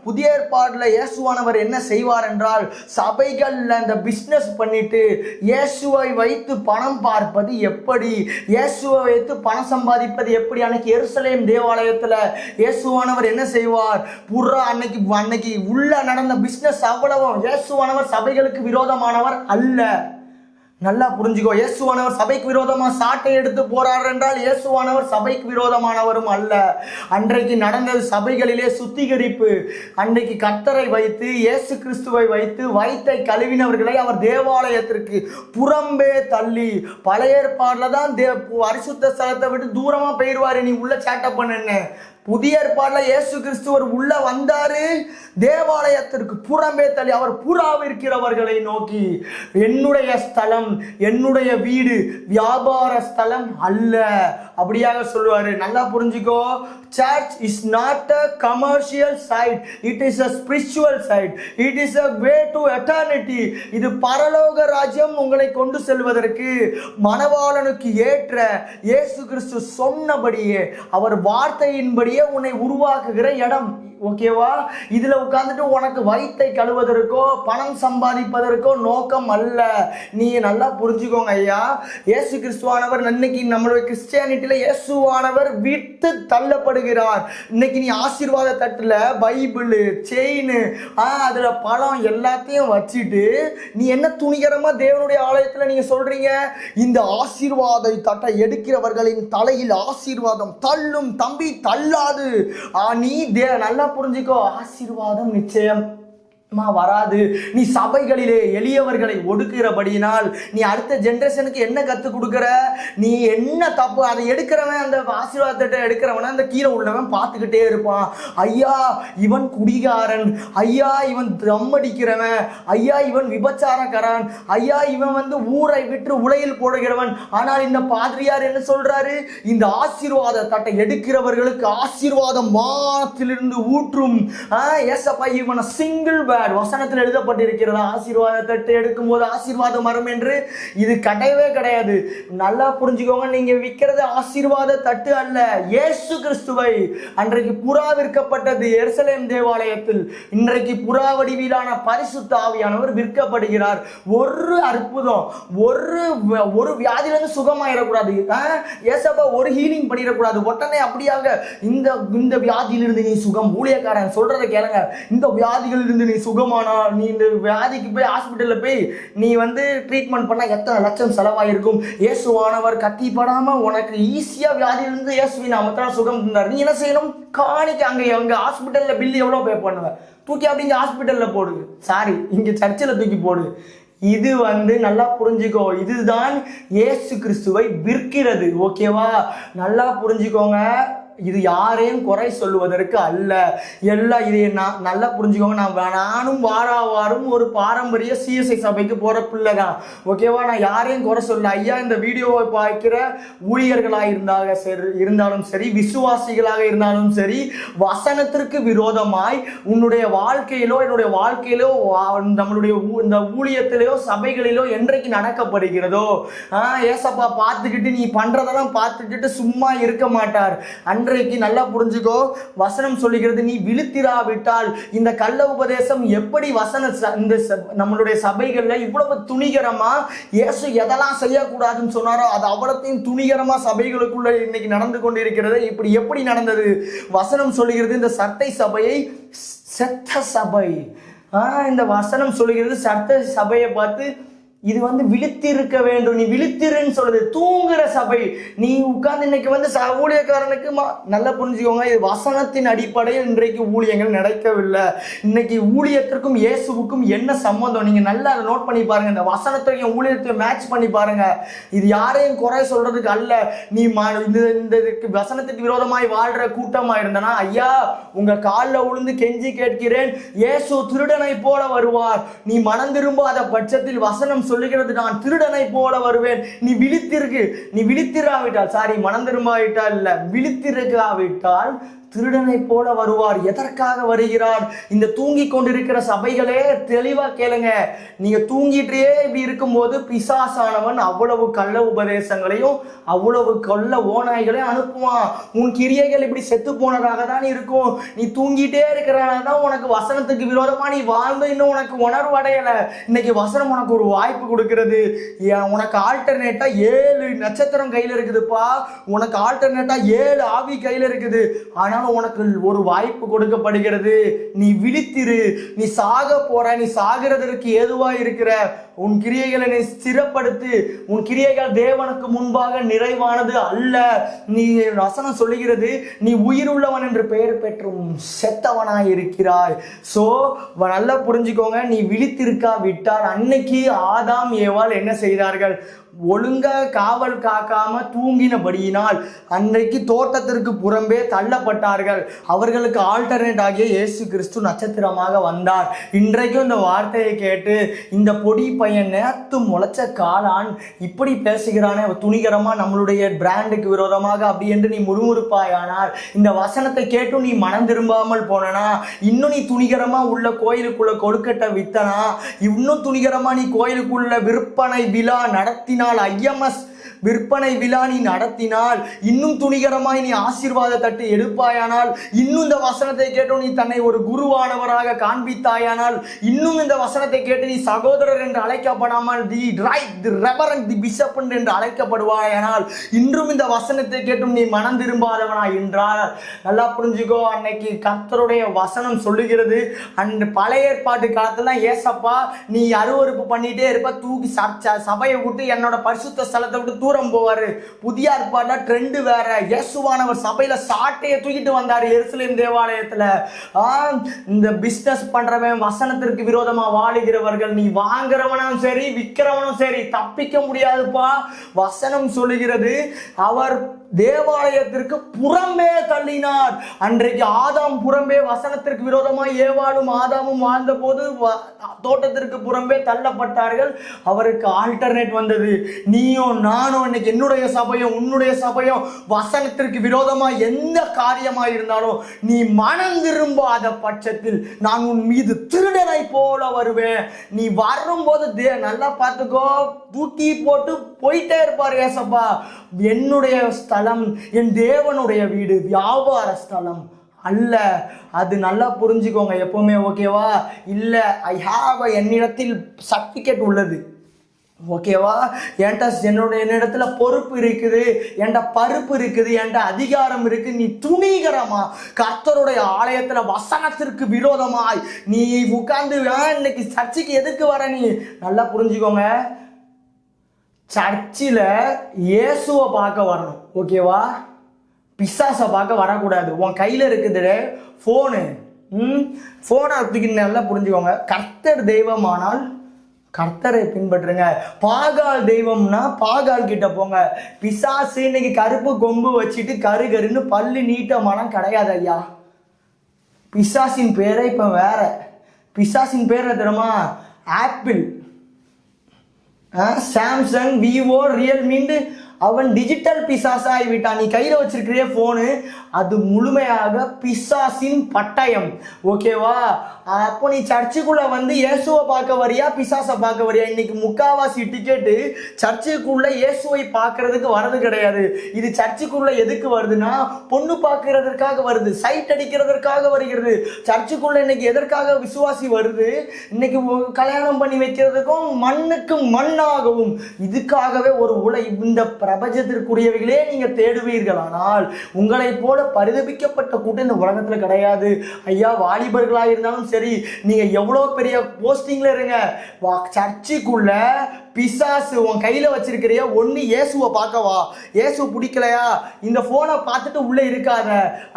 புதிய ஏற்பாடுல இயேசுவானவர் என்ன செய்வார் என்றால், சபைகள்ல இந்த பிசினஸ் பண்ணிட்டு இயேசுவை வைத்து பணம் பார்ப்பது எப்படி, இயேசுவை வைத்து பணம் சம்பாதிப்பது எப்படி. அன்னைக்கு எருசலேம் தேவாலயத்துல இயேசுவானவர் என்ன செய்வார்? அன்னைக்கு உள்ள நடந்த பிசினஸ் அவ்வளவும். இயேசுவானவர் சபைகளுக்கு விரோதமானவர் அல்ல. நல்லா புரிஞ்சுக்கோ. இயேசுவானவர் சபைக்கு விரோதமா சாட்டை எடுத்து போறார் என்றால் இயேசுவானவர் சபைக்கு விரோதமானவரும் அல்ல. அன்றைக்கு நடந்தது சபைகளிலே சுத்திகரிப்பு. அன்றைக்கு கர்த்தரை வைத்து இயேசு கிறிஸ்துவை வைத்து வயிற்றை கழுவினவர்களை அவர் தேவாலயத்திற்கு புறம்பே தள்ளி, பழைய ஏற்பாடுல தான் பரிசுத்த ஸ்தலத்தை விட்டு தூரமா போயிடுவாரு, நீ உள்ள சேட்டை பண்ணுன்னு. புதிய ஏற்பாடுல இயேசு கிறிஸ்துவர் உள்ள வந்தாரு, தேவாலயத்திற்கு புறம்பே தள்ளி அவர் புறாவிருக்கிறவர்களை நோக்கி, என்னுடைய ஸ்தலம், என்னுடைய வீடு வியாபார ஸ்தலம் அல்ல, அப்படியாக சொல்லுவாரு. நல்லா புரிஞ்சுக்கோ. Search is not a commercial site, it is a spiritual site, it is a way to eternity. இது பரலோக ராஜ்யம் உங்களை கொண்டு செல்வதற்கு மணவாளனுக்கு ஏற்ற இயேசு கிறிஸ்து சொன்னபடியே அவர் வார்த்தையின்படியே உன்னை உருவாக்குகிற இடம். ஓகேவா? இதுல உட்கார்ந்துட்டு உனக்கு வயிற்றை கழுவதற்கோ பணம் சம்பாதிப்பதற்கோ நோக்கம் அல்ல. நீ நல்லா புரிஞ்சுக்கோங்க ஐயா. இயேசு கிறிஸ்துவானவர் இன்னைக்கு நம்மளுடைய கிறிஸ்டியானிட்டியில இயேசுவானவர் விட்டு தள்ளப்படுகிறார். இன்னைக்கு நீ ஆசீர்வாத தட்டுல பைபிள், செயின், அதுல பழம் எல்லாத்தையும் வச்சுட்டு நீ என்ன துணிகரமா தேவனுடைய ஆலயத்துல நீங்க சொல்றீங்க, இந்த ஆசீர்வாத தட்டை எடுக்கிறவர்களின் தலையில் ஆசீர்வாதம் தள்ளும். தம்பி, தள்ளாது. நீ நல்லா புரிஞ்சுக்கோ. ஆசீர்வாதம் நிச்சயம் வராது. நீ சபைகளிலே எளியவர்களை ஒடுக்கிறபடியினால் நீ அடுத்த ஜெனரேஷனுக்கு என்ன கற்றுக் கொடுக்குற? நீ என்ன தப்பு அதை எடுக்கிறவன், அந்த ஆசீர்வாதத்தை எடுக்கிறவன அந்த கீழே உள்ளவன் பார்த்துக்கிட்டே இருப்பான். ஐயா இவன் குடிகாரன், ஐயா இவன் தம் அடிக்கிறவன், ஐயா இவன் விபச்சாரக்காரன், ஐயா இவன் ஊரை விட்டு உலையில் போடுகிறவன். ஆனால் இந்த பாதிரியார் என்ன சொல்றாரு? இந்த ஆசீர்வாத தட்டை எடுக்கிறவர்களுக்கு ஆசீர்வாதம் வானத்திலிருந்து ஊற்றும். ஏசப்பா இவன் சிங்கிள் வசனத்தில் எழுதப்பட்டிருக்கிறதா ஆசீர்வாத தட்டு எடுக்கும் போது ஆசீர்வாதம் வரும் என்று? இது கிடையவே கிடையாது. நல்லா புரிஞ்சுக்கோங்க. நீங்க விற்கிறது ஆசீர்வாத தட்டு அல்ல, இயேசு கிறிஸ்துவை. அன்றைக்கு புறா விற்கப்பட்டது எருசலேம் தேவாலயத்தில். இன்றைக்கு புறா வடிவிலான பரிசுத்த ஆவியானவர் விற்கப்படுகிறார். ஒரு அற்புதம், ஒரு வியாதியிலிருந்து சுகமாயிடக்கூடாது. ஏசப்பா ஒரு ஹீலிங் பண்ணிடக்கூடாது. உடனே அப்படியாக இந்த வியாதியிலிருந்து நீ சுகம். ஊழியக்காரன் சொல்றதை கேளுங்க. இந்த வியாதிகளிலிருந்து நீ சுகமானா, நீ இந்த வியாதிக்கு போய் ஹாஸ்பிட்டல்ல போய் நீ ட்ரீட்மெண்ட் பண்ணா எத்தனை லட்சம் செலவாயிருக்கும். இயேசுவானவர் கத்திப்படாம உனக்கு ஈஸியா வியாதியிலிருந்து இயேசுவின் நாமத்தால் சுகம் தந்தார். நீ என்ன செய்யணும்? காணிக்க அங்க ஹாஸ்பிட்டல்ல பில் எவ்வளவு பே பண்ணுவ? தூக்கி அப்படிங்க ஹாஸ்பிட்டல்ல போடு. சாரி, இங்க சர்ச்சில் தூக்கி போடு. இது நல்லா புரிஞ்சுக்கோ. இதுதான் இயேசு கிறிஸ்துவை விற்கிறது. ஓகேவா? நல்லா புரிஞ்சுக்கோங்க. இது யாரையும் குறை சொல்லுவதற்கு அல்ல. எல்லாம் இதை நல்லா புரிஞ்சுக்கோங்க. நானும் வாரம் ஒரு பாரம்பரிய சிஎஸ்ஐ சபைக்கு போற பிள்ளை தான். ஓகேவா? நான் யாரையும் குறை சொல்ல. ஐயா, இந்த வீடியோவை பார்க்கிற ஊழியர்களாக இருந்தாலும் சரி, விசுவாசிகளாக இருந்தாலும் சரி, வசனத்திற்கு விரோதமாய் உன்னுடைய வாழ்க்கையிலோ என்னுடைய வாழ்க்கையிலோ நம்மளுடைய இந்த ஊழியத்திலேயோ சபைகளிலோ என்றைக்கு நடக்கப்படுகிறதோ, ஏசப்பா பார்த்துக்கிட்டு நீ பண்றதெல்லாம் பார்த்துக்கிட்டு சும்மா இருக்க மாட்டார். அன்றைக்கு நல்லா புரிஞ்சுக்கோ. வசனம் சொல்லுகிறது, நீ விழுத்திராவிட்டால் இந்த கள்ள உபதேசம் எப்படி இந்த நம்மளுடைய சபைகள்ல இவ்வளவு துணிகரமா இயேசு எதெல்லாம் செய்யக்கூடாதுன்னு சொன்னாரோ அது அவ்வளத்தையும் துணிகரமா சபைகளுக்குள்ள இன்னைக்கு நடந்து கொண்டிருக்கிறது. இப்படி எப்படி நடந்தது? வசனம் சொல்லுகிறது, இந்த சட்டை சபையை செத்த சபை. இந்த வசனம் சொல்லுகிறது சட்ட சபையை பார்த்து இது விழித்திருக்க வேண்டும். நீ விழித்திருன்னு சொல்லுது. தூங்குற சபை. நீ உட்கார்ந்து இன்னைக்கு ஊழியக்காரனுக்கு நல்லா புரிஞ்சுக்கோங்க. இது வசனத்தின் அடிப்படையில் இன்றைக்கு ஊழியங்கள் நடக்கவில்லை. இன்னைக்கு ஊழியத்திற்கும் இயேசுவுக்கும் என்ன சம்பந்தம்? நீங்க நல்லா அதை நோட் பண்ணி பாருங்க. இந்த வசனத்தையும் ஊழியத்தையும் மேட்ச் பண்ணி பாருங்க. இது யாரையும் குறை சொல்றதுக்கு அல்ல. நீ இந்த வசனத்துக்கு விரோதமாய் வாழ்ற கூட்டமா இருந்தனா, ஐயா உங்க காலில் விழுந்து கெஞ்சி கேட்கிறேன், இயேசு திருடனை போல வருவார். நீ மனம் திரும்பாத பட்சத்தில் வசனம் சொல்லுகிறது, நான் திருடனை போல வருவேன். நீ விழித்திராவிட்டால் மனம் திரும்பாவிட்டால் இல்ல, விழித்திருக்காவிட்டால் திருடனை போல வருவார். எதற்காக வருகிறார்? இந்த தூங்கி கொண்டிருக்கிற சபைகளே தெளிவா கேளுங்க. நீங்க தூங்கிட்டே இப்படி இருக்கும்போது பிசாசானவன் அவ்வளவு கள்ள உபதேசங்களையும் அவ்வளவு கள்ள ஓநாய்களையும் அனுப்புவான். உன் கிரியைகள் இப்படி செத்து போனதாக தான் இருக்கும். நீ தூங்கிட்டே இருக்கிறனால தான் உனக்கு வசனத்துக்கு விரோதமா நீ வாழ்ந்து இன்னும் உனக்கு உணர்வு அடையல. இன்னைக்கு வசனம் உனக்கு ஒரு வாய்ப்பு கொடுக்கிறது. உனக்கு ஆல்டர்னேட்டா 7 நட்சத்திரம் கையில இருக்குதுப்பா. உனக்கு ஆல்டர்னேட்டா 7 ஆவி கையில இருக்குது. ஆனா உனக்கு ஒரு வாய்ப்பு கொடுக்கப்படுகிறது. நீ விழித்திரு. நீ சாக போற, நீ சாகிறதற்கு ஏதுவா இருக்கிற உன் கிரியைகளை நீ ஸ்திரப்படுத்து. உன் கிரியைகள் தேவனுக்கு முன்பாக நிறைவானது அல்ல. நீ வசனம் சொல்லுகிறது, நீ உயிருள்ளவன் என்று பெயர் பெற்றும் செத்தவனாய் இருக்கிறாய். சோ நல்லா புரிஞ்சுக்கோங்க. நீ விழித்திருக்கா விட்டால் அன்னைக்கு ஆதாம் ஏவாள் என்ன செய்தார்கள்? ஒழுங்கா காவல் காக்காம தூங்கினபடியினால் அன்றைக்கு தோட்டத்திற்கு புறம்பே தள்ளப்பட்டார்கள். அவர்களுக்கு ஆல்டர்னேட் ஆகிய இயேசு கிறிஸ்து நட்சத்திரமாக வந்தார். இன்றைக்கும் இந்த வார்த்தையை கேட்டு இந்த பொடி பையன் நேத்து முளைச்ச காளான் இப்படி பேசுகிறானே துணிகரமா நம்மளுடைய பிராண்டுக்கு விரோதமாக அப்படி என்று நீ முறுமுறுப்பாயானால், இந்த வசனத்தை கேட்டு நீ மனம் திரும்பாமல் போனா, இன்னும் நீ துணிகரமா உள்ள கோயிலுக்குள்ள கொழுக்கட்டை வித்தனா, இன்னும் துணிகரமா நீ கோயிலுக்குள்ள விற்பனை விழா நடத்தினா, IMS விற்பனை விழா நீ நடத்தினால், இன்னும் துணிகரமாய் நீ ஆசீர்வாத தட்டு எடுப்பாயானால், இன்னும் இந்த வசனத்தை கேட்டு நீ தன்னை ஒரு குருவானவராக காண்பித்தாயானால், இன்னும் இந்த வசனத்தை கேட்டு நீ சகோதரர் என்று அழைக்கப்படாமல் தி ரெவரண்ட் தி பிஷப் என்று அழைக்கப்படுவாயானால், இன்றும் இந்த வசனத்தை கேட்டும் நீ மனம் திரும்பாதவனா என்றால் நல்லா புரிஞ்சுக்கோ. அன்னைக்கு கர்த்தருடைய வசனம் சொல்லுகிறது, அந்த பழைய ஏற்பாட்டு காலத்துல ஏசப்பா நீ அருவருப்பு பண்ணிட்டே இருப்ப, தூக்கி சபையை விட்டு என்னோட பரிசுத்த ஸ்தலத்தை விட்டு தூரம் போவாரு. புதிய ஏற்பாடுல ட்ரெண்ட் வேற. இயேசுவானவர் சபையில சாட்டையை தூக்கிட்டு வந்தாரு எருசலேம் தேவாலயத்துல. இந்த பிசினஸ் பண்றவன், வசனத்திற்கு விரோதமா வாழுகிறவர்கள், நீ வாங்குறவனும் சரி விற்கிறவனும் சரி தப்பிக்க முடியாதுப்பா. வசனம் சொல்லுகிறது, அவர் தேவாலயத்திற்கு புறம்பே தள்ளினார். அன்றைக்கு ஆதாம் புறம்பே வசனத்திற்கு விரோதமாய் ஏவாளும் ஆதாமும் வாழ்ந்த போது தோட்டத்திற்கு புறம்பே தள்ளப்பட்டார்கள். அவருக்கு ஆல்டர்னேட் வந்தது. நீயும் நானும் இன்னைக்கு என்னுடைய சபையும் உன்னுடைய சபையும் வசனத்திற்கு விரோதமாய் எந்த காரியமா இருந்தாலும் நீ மனம் திரும்பாத பட்சத்தில் நான் உன் மீது திருடனை போல வருவேன். நீ வரும்போது நல்லா பார்த்துக்கோ, தூக்கி போட்டு போயிட்டே இருப்பார் ஏசப்பா. என்னுடைய ஸ்தலம் என் தேவனுடைய வீடு, வியாபார ஸ்தலம் அல்ல. அது நல்லா புரிஞ்சுக்கோங்க எப்பவுமே. ஓகேவா? இல்ல ஐ ஹாவ் என்னிடத்தில் சர்டிபிகேட் உள்ளது. ஓகேவா? என்னிடத்துல பொறுப்பு இருக்குது, என்கிட்ட பருப்பு இருக்குது, என்கிட்ட அதிகாரம் இருக்கு. நீ துணிகரமா கர்த்தருடைய ஆலயத்துல வசனத்திற்கு விரோதமாய் நீ உட்கார்ந்து இன்னைக்கு சர்ச்சைக்கு எதுக்கு வர? நீ நல்லா புரிஞ்சுக்கோங்க, சர்ச்சில் இயேசுவை பார்க்க வரணும். ஓகேவா? பிசாசை பார்க்க வரக்கூடாது. உன் கையில் இருக்குது ஃபோனு, ஃபோனை தூக்கி நல்லா புரிஞ்சுக்கோங்க. கர்த்தர் தெய்வமானால் கர்த்தரை பின்பற்றுங்க. பாகால் தெய்வம்னா பாகால் கிட்ட போங்க. பிசாசு இன்னைக்கு கருப்பு கொம்பு வச்சுட்டு கருன்னு பல்லு நீட்ட மனம் கிடையாது ஐயா. பிசாசின் பேரை இப்போ வேற. பிசாசின் பேரை தெரியுமா? ஆப்பிள், சாம்சங், விவோ, ரியல்மின்னு அவன் டிஜிட்டல் பிசாசாகி விட்டான். நீ கையில் வச்சிருக்கிற ஃபோனு அது முழுமையாக பிசாசின் பட்டயம். ஓகேவா? அப்போ நீ சர்ச்சுக்குள்ளே வந்து இயேசுவை பார்க்க வரியா பிசாசை பார்க்க வரியா? இன்னைக்கு முக்காவாசி டிக்கெட்டு சர்ச்சுக்குள்ளே இயேசுவை பார்க்கறதுக்கு வரது கிடையாது. இது சர்ச்சுக்குள்ளே எதுக்கு வருதுன்னா பொண்ணு பார்க்கறதற்காக வருது, சைட் அடிக்கிறதற்காக வருகிறது. சர்ச்சுக்குள்ளே இன்னைக்கு எதற்காக விசுவாசி வருது? இன்னைக்கு கல்யாணம் பண்ணி வைக்கிறதுக்கும் மண்ணுக்கும் மண்ணாகவும் இதுக்காகவே ஒரு இந்த பிரபஞ்சத்திற்குரியவைகளே நீங்க தேடுவீர்களானால் உங்களை போல பரிதபிக்கப்பட்ட கூட்டம் இந்த உலகத்துல கிடையாது ஐயா. வாலிபர்களா இருந்தாலும் சரி, நீங்க எவ்வளவு பெரிய போஸ்டிங்ல இருங்க, சர்ச்சுக்குள்ள பிசாசு உன் கையில வச்சிருக்கிறியா? ஒன்னு இயேசுவை பார்க்கவா, இயேசு பிடிக்கலையா இந்த போனை பார்த்துட்டு உள்ள இருக்காத,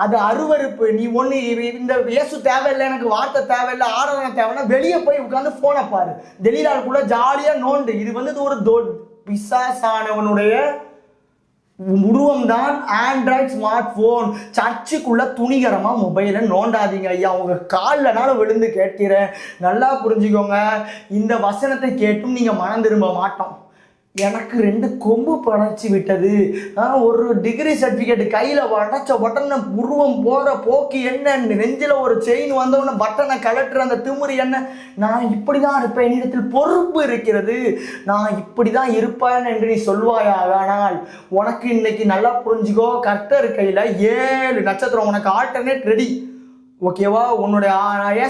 அது அருவருப்பு. நீ ஒன்னு இந்த இயேசு தேவையில்லை, எனக்கு வார்த்தை தேவையில்லை, ஆராதனை தேவைன்னா வெளியே போய் உட்காந்து போனை பாரு, டெல்லியில ஜாலியா நோண்டு. இது வந்து ஒரு பிசாசானவனுடைய உருவம் தான் ஆண்ட்ராய்ட் ஸ்மார்ட் போன். சர்ச்சுக்குள்ள துணிகரமா மொபைலை நோண்டாதீங்க ஐயா. உங்க காலில்னாலும் விழுந்து கேட்கிறேன், நல்லா புரிஞ்சுக்கோங்க. இந்த வசனத்தை கேட்டும் நீங்க மனம் திரும்ப மாட்டோம். எனக்கு 2 கொம்பு படைச்சி விட்டது, ஒரு டிகிரி சர்டிஃபிகேட் கையில் உடச்ச பட்டனை உருவம் போகிற போக்கு என்ன, நெஞ்சில் ஒரு செயின் வந்தவொடனே பட்டனை கலட்டுற அந்த திமுறி என்ன, நான் இப்படி தான் இருப்பேன், என்னிடத்தில் பொறுப்பு இருக்கிறது, நான் இப்படி தான் இருப்பேன் என்று நீ சொல்வாயாக. ஆனால் உனக்கு இன்னைக்கு நல்லா புரிஞ்சுக்கோ, கர்த்தர் கையில் 7 நட்சத்திரம், உனக்கு ஆல்டர்னேட் ரெடி. ஓகேவா? உன்னுடைய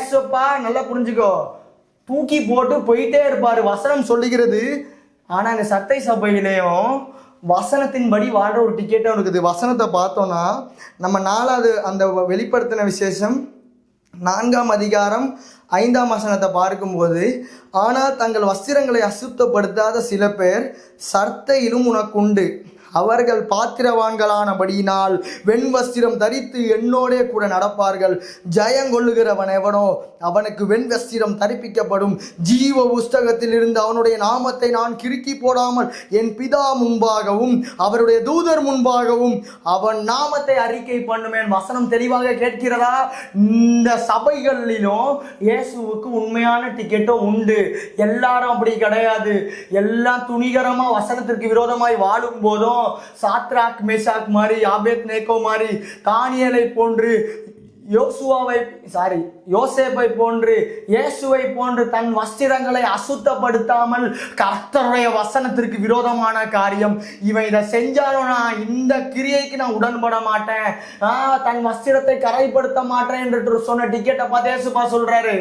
ஏசப்பா நல்லா புரிஞ்சுக்கோ, தூக்கி போட்டு போயிட்டே இருப்பார். வசனம் சொல்லுகிறது. ஆனால் இந்த சட்டை சபையிலையும் வசனத்தின்படி வாழ்கிற ஒரு டிக்கெட்டும் இருக்குது. வசனத்தை பார்த்தோன்னா நம்ம 4வது அந்த வெளிப்படுத்தின விசேஷம் 4ஆம் அதிகாரம் 5ஆம் வசனத்தை பார்க்கும்போது, ஆனால் தங்கள் வஸ்திரங்களை அசுத்தப்படுத்தாத சில பேர் சர்த்தையிலும் உனக்குண்டு, அவர்கள் பாத்திரவான்களானபடியினால் வெண் வஸ்திரம் தரித்து என்னோடே கூட நடப்பார்கள். ஜெயங்கொள்ளுகிறவன் எவனோ அவனுக்கு வெண் வஸ்திரம் தரிப்பிக்கப்படும். ஜீவ புஸ்தகத்தில் இருந்து அவனுடைய நாமத்தை நான் கிறுக்கி போடாமல் என் பிதா முன்பாகவும் அவருடைய தூதர் முன்பாகவும் அவன் நாமத்தை அறிக்கை பண்ணுவேன். வசனம் தெளிவாக கேட்கிறதா? இந்த சபைகளிலும் இயேசுவுக்கு உண்மையான டிக்கெட்டும் உண்டு. எல்லாரும் அப்படி கிடையாது. எல்லாம் துணிகரமா வசனத்திற்கு விரோதமாய் வாழும் போதும் சாத்ராக் மேஷாக் மாதிரி, ஆபேத் நேகோ மாதிரி, தானியேலை போன்று, யோசேப்பை போன்று, இயேசுவை போன்று தன் வஸ்திரங்களை அசுத்தப்படுத்தாமல் கர்த்தருடைய வசனத்திற்கு விரோதமான காரியம் இவன் இதை செஞ்சாலும் நான் இந்த கிரியைக்கு நான் உடன்பட மாட்டேன், தன் வஸ்திரத்தை கரைப்படுத்த மாட்டேன் என்று சொன்ன டிக்கெட்டை பார்த்து இயேசுப்பா சொல்றாரு,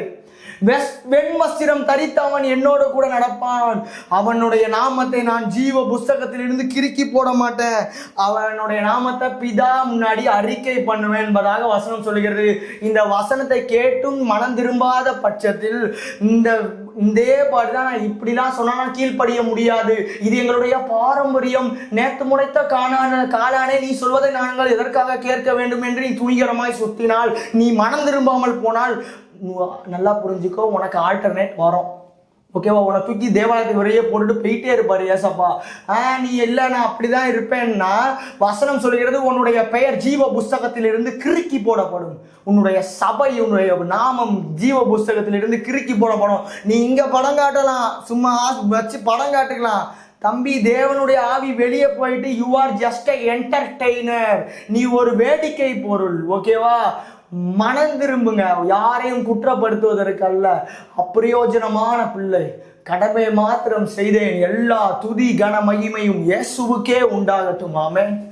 வெண் வஸ்திரம் தரித்தவன் என்னோடு கூட நடப்பான், அவனுடைய நாமத்தை நான் ஜீவ புஸ்தகத்தில் இருந்து கிறுக்கி போட மாட்டேன், அவனுடைய நாமத்தை பிதா முன்னாடி அறிக்கை பண்ணுவேன் என்பதாக வசனம் சொல்லுகிறது. இந்த வசனத்தை கேட்டும் மனம் திரும்பாத பட்சத்தில் இதே பாடுதான், நான் இப்படிலாம் சொன்னா கீழ்ப்படிய முடியாது, இது எங்களுடைய பாரம்பரியம், நேற்று முளைத்த காளானே நீ சொல்வதை நாங்கள் எதற்காக கேட்க வேண்டும் என்று நீ துணிகரமாய் சுத்தினால், நீ மனம் திரும்பாமல் போனால் நல்லா புரிஞ்சுக்கோ, உனக்கு ஆல்டர்னேட் வரும். ஓகேவா? உன்னை தூக்கி தேவாலயத்துக்கு வரையே போட்டுட்டு போயிட்டே இருப்பார் ஏசப்பா. நீ இல்லை நான் அப்படிதான் இருப்பேன்னா வசனம் சொல்கிறது, உன்னுடைய பெயர் ஜீவ புஸ்தகத்திலிருந்து கிறுக்கி போடப்படும். உன்னுடைய சபை, உன்னுடைய நாமம் ஜீவ புஸ்தகத்திலிருந்து கிறுக்கி போடப்படும். நீ இங்கே படம் காட்டலாம், சும்மா வச்சு படம் காட்டுக்கலாம். தம்பி, தேவனுடைய ஆவி வெளியே போயிட்டு you are just a entertainer, நீ ஒரு வேடிக்கை பொருள். ஓகேவா? மனம் திரும்புங்க, யாரையும் குற்றப்படுத்துவதற்கல்ல, அப்பிரயோஜனமான பிள்ளை, கடமை மாத்திரம் செய்தேன், எல்லா துதி கன மகிமையும் இயேசுவுக்கே உண்டாகட்டும். ஆமென்.